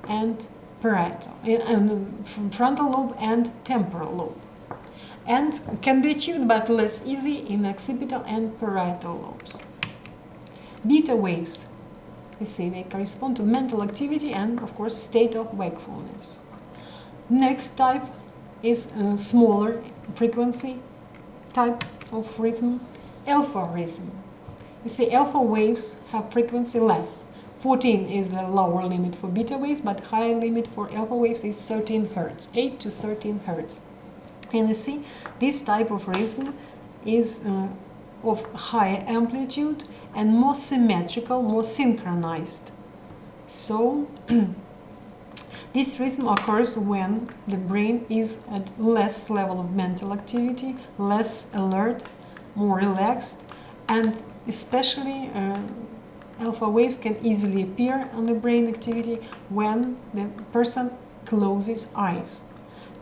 and parietal, frontal lobe and temporal lobe, and can be achieved but less easy in occipital and parietal lobes. Beta waves, you see, they correspond to mental activity and, of course, state of wakefulness. Next type is a smaller frequency type of rhythm, alpha rhythm. You see, alpha waves have frequency less. 14 is the lower limit for beta waves, but higher limit for alpha waves is 13 Hz, 8 to 13 Hz. And you see, this type of rhythm is of higher amplitude and more symmetrical, more synchronized. So, this rhythm occurs when the brain is at less level of mental activity, less alert, more relaxed, and especially alpha waves can easily appear on the brain activity when the person closes eyes.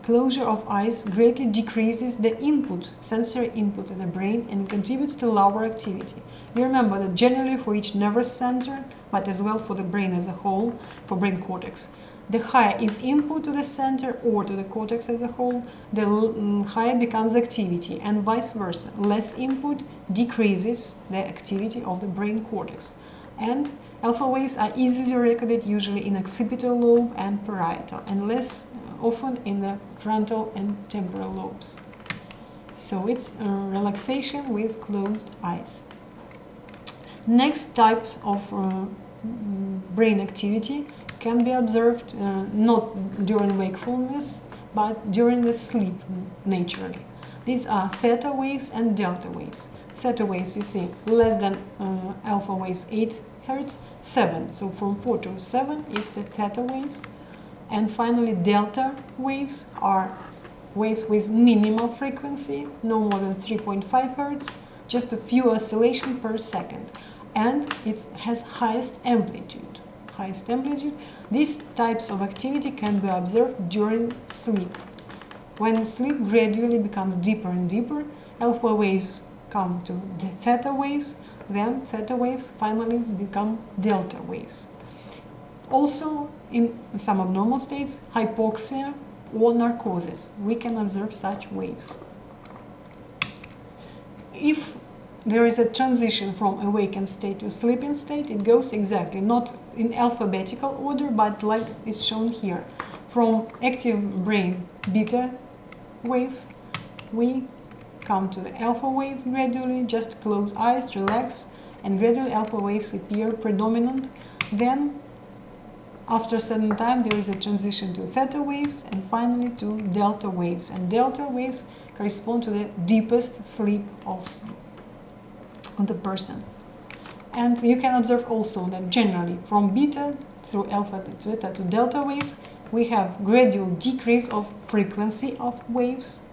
Closure of eyes greatly decreases the input, sensory input to the brain, and contributes to lower activity. You remember that generally for each nervous center, but as well for the brain as a whole, for brain cortex, the higher is input to the center or to the cortex as a whole, the higher becomes activity, and vice versa. Less input decreases the activity of the brain cortex. And alpha waves are easily recorded usually in occipital lobe and parietal, and less often in the frontal and temporal lobes. So it's relaxation with closed eyes. Next types of brain activity can be observed not during wakefulness, but during the sleep naturally. These are theta waves and delta waves. Theta waves, you see, less than alpha waves 8 Hz, 7. So from 4 to 7 is the theta waves. And finally, delta waves are waves with minimal frequency, no more than 3.5 Hz, just a few oscillations per second. And it has highest amplitude. These types of activity can be observed during sleep. When sleep gradually becomes deeper and deeper, alpha waves come to the theta waves, then theta waves finally become delta waves. Also, in some abnormal states, hypoxia or narcosis, we can observe such waves. If there is a transition from awakened state to sleeping state, it goes exactly, not in alphabetical order, but like it's shown here. From active brain beta wave, we come to the alpha wave gradually, just close eyes, relax, and gradually alpha waves appear predominant. Then, after a certain time, there is a transition to theta waves, and finally to delta waves. And delta waves correspond to the deepest sleep of the person. And you can observe also that generally from beta through alpha to theta to delta waves, we have gradual decrease of frequency of waves,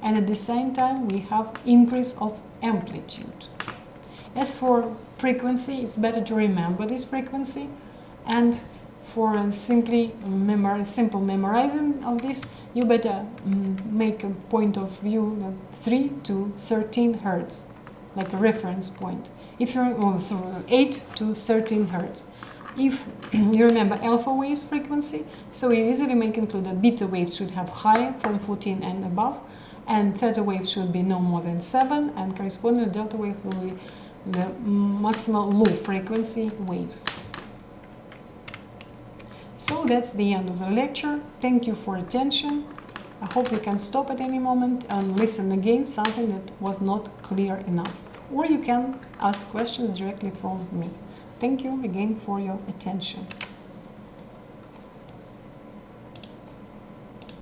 and at the same time we have increase of amplitude. As for frequency, it's better to remember this frequency, and for a simple memorizing of this, you better make a point of view 3 to 13 Hz, like a reference point. If you're also 8 to 13 Hz. If you remember alpha waves frequency, so you easily may conclude that beta waves should have higher from 14 and above, and theta waves should be no more than 7, and corresponding delta wave will be the maximal low frequency waves. So that's the end of the lecture. Thank you for attention. I hope you can stop at any moment and listen again, something that was not clear enough. Or you can ask questions directly from me. Thank you again for your attention.